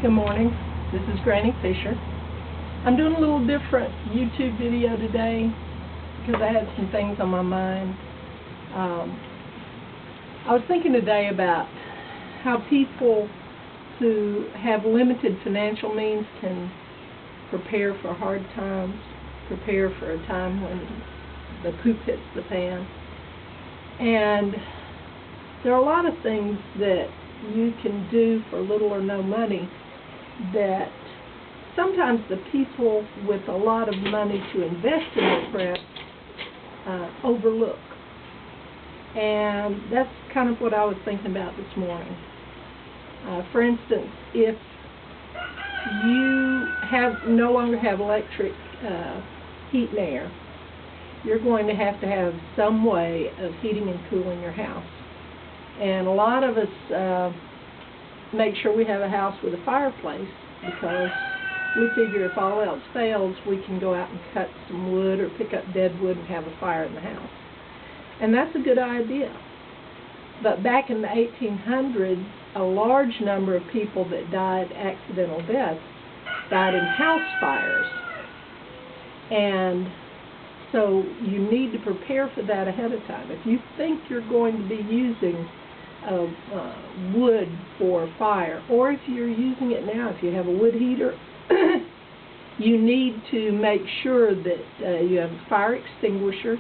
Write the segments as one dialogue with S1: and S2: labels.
S1: Good morning. This is Granny Fisher. I'm doing a little different YouTube video today because I had some things on my mind. I was thinking today about how people who have limited financial means can prepare for hard times, prepare for a time when the poop hits the pan. And there are a lot of things that you can do for little or no money that sometimes the people with a lot of money to invest in their craft overlook. And that's kind of what I was thinking about this morning. For instance, if you no longer have electric heat and air, you're going to have some way of heating and cooling your house. And a lot of us make sure we have a house with a fireplace because we figure if all else fails, we can go out and cut some wood or pick up dead wood and have a fire in the house. And that's a good idea. But back in the 1800s, a large number of people that died accidental deaths died in house fires. And so you need to prepare for that ahead of time. If you think you're going to be using wood for fire, or if you're using it now, if you have a wood heater, you need to make sure that you have a fire extinguisher,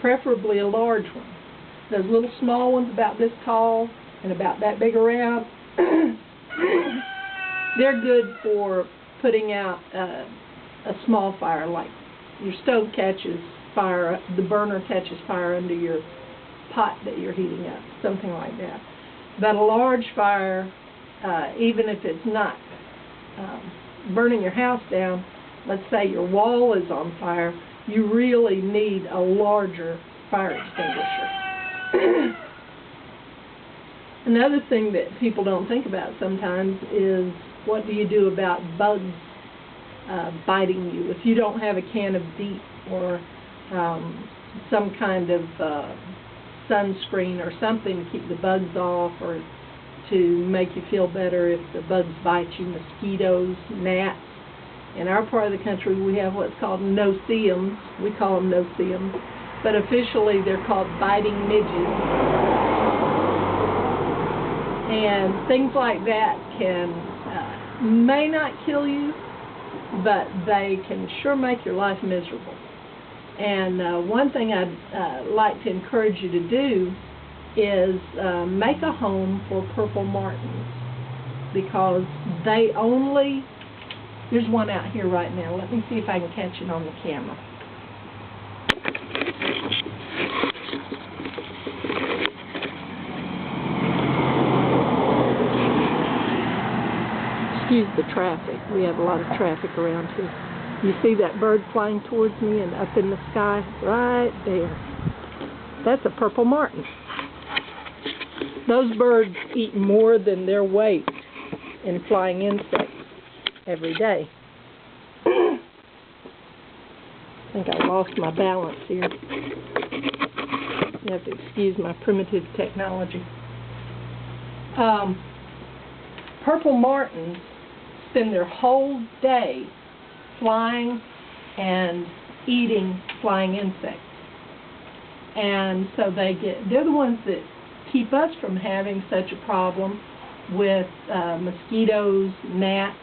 S1: preferably a large one. Those little small ones about this tall and about that big around, they're good for putting out a small fire, like your stove catches fire, the burner catches fire under your pot that you're heating up, something like that. But a large fire, even if it's not burning your house down, let's say your wall is on fire, you really need a larger fire extinguisher. Another thing that people don't think about sometimes is, what do you do about bugs biting you? If you don't have a can of DEET or some kind of sunscreen or something to keep the bugs off, or to make you feel better if the bugs bite you, mosquitoes, gnats. In our part of the country, we have what's called no-see-ums. We call them no-see-ums, but officially they're called biting midges. And things like that may not kill you, but they can sure make your life miserable. And one thing I'd like to encourage you to do is make a home for purple martins, because they only, there's one out here right now. Let me see if I can catch it on the camera. Excuse the traffic. We have a lot of traffic around here. You see that bird flying towards me and up in the sky? Right there. That's a purple martin. Those birds eat more than their weight in flying insects every day. I think I lost my balance here. You have to excuse my primitive technology. Purple martins spend their whole day flying and eating flying insects. And so they're the ones that keep us from having such a problem with mosquitoes, gnats,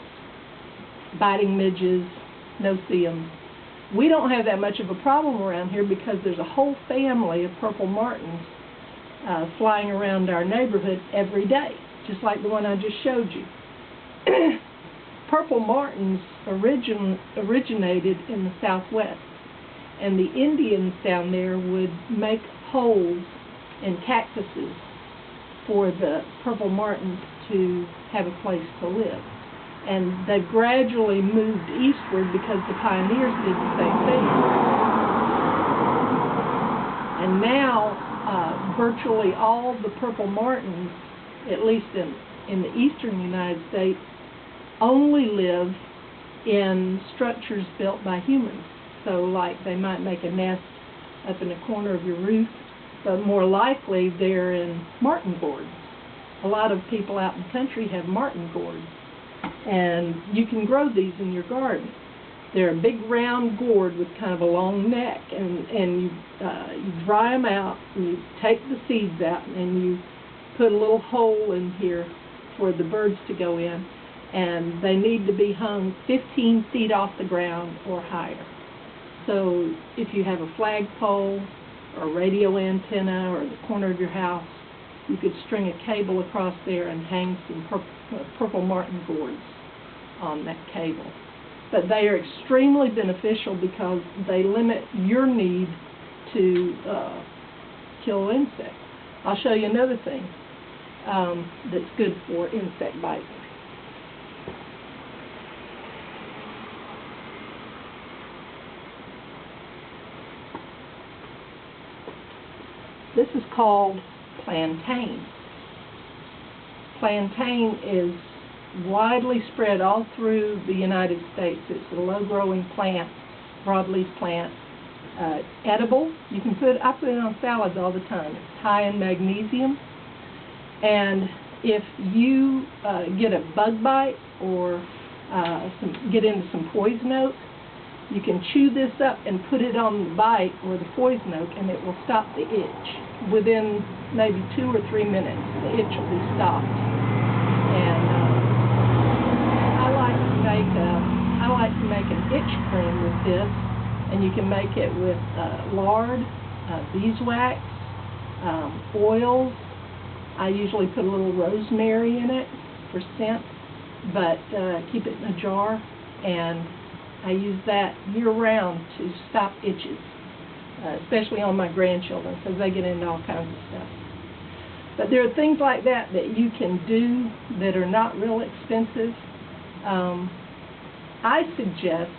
S1: biting midges, no-see-ums. We don't have that much of a problem around here because there's a whole family of purple martins flying around our neighborhood every day, just like the one I just showed you. Purple martins originated in the Southwest, and the Indians down there would make holes in cactuses for the purple martins to have a place to live. And they gradually moved eastward because the pioneers did the same thing. And now virtually all the purple martins, at least in the eastern United States, only live in structures built by humans. So like they might make a nest up in the corner of your roof, but more likely they're in martin gourds. A lot of people out in the country have martin gourds. And you can grow these in your garden. They're a big round gourd with kind of a long neck, and you dry them out, and you take the seeds out, and you put a little hole in here for the birds to go in, and they need to be hung 15 feet off the ground or higher. So if you have a flagpole or a radio antenna or the corner of your house, you could string a cable across there and hang some purple martin gourds on that cable. But they are extremely beneficial because they limit your need to kill insects. I'll show you another thing that's good for insect bites. This is called plantain. Plantain is widely spread all through the United States. It's a low-growing plant, broadleaf plant, edible. I put it on salads all the time. It's high in magnesium, and if you get a bug bite or get into some poison oak, you can chew this up and put it on the bite or the poison oak, and it will stop the itch. Within maybe 2 or 3 minutes, the itch will be stopped. And I like to make an itch cream with this, and you can make it with lard, beeswax, oils. I usually put a little rosemary in it for scent, but keep it in a jar, and I use that year-round to stop itches, especially on my grandchildren, because they get into all kinds of stuff. But there are things like that that you can do that are not real expensive. I suggest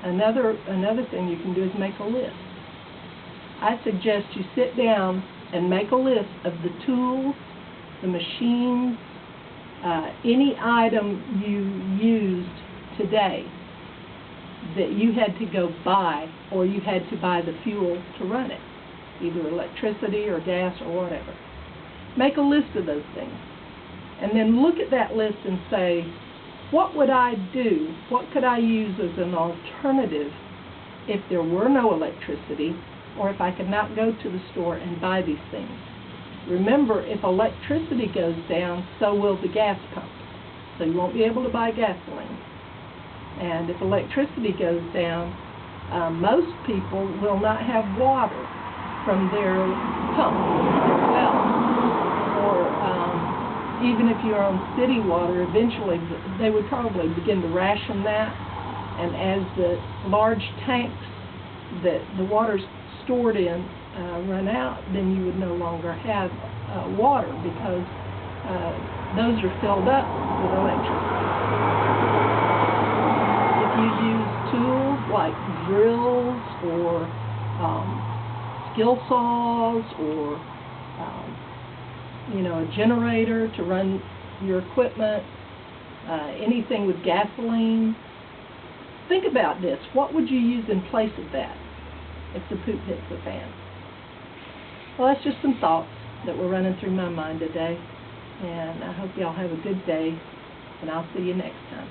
S1: another thing you can do is make a list. I suggest you sit down and make a list of the tools, the machines, any item you used today that you had to go buy, or you had to buy the fuel to run it, either electricity or gas or whatever. Make a list of those things, and then look at that list and say, what would I do? What could I use as an alternative if there were no electricity, or if I could not go to the store and buy these things? Remember, if electricity goes down, so will the gas pump. So you won't be able to buy gasoline. And if electricity goes down, most people will not have water from their pump, their well. Or even if you're on city water, eventually they would probably begin to ration that. And as the large tanks that the water's stored in run out, then you would no longer have water, because those are filled up with electricity. If you use tools like drills or skill saws or a generator to run your equipment, anything with gasoline, think about this. What would you use in place of that if the poop hits the fan? Well, that's just some thoughts that were running through my mind today, and I hope y'all have a good day, and I'll see you next time.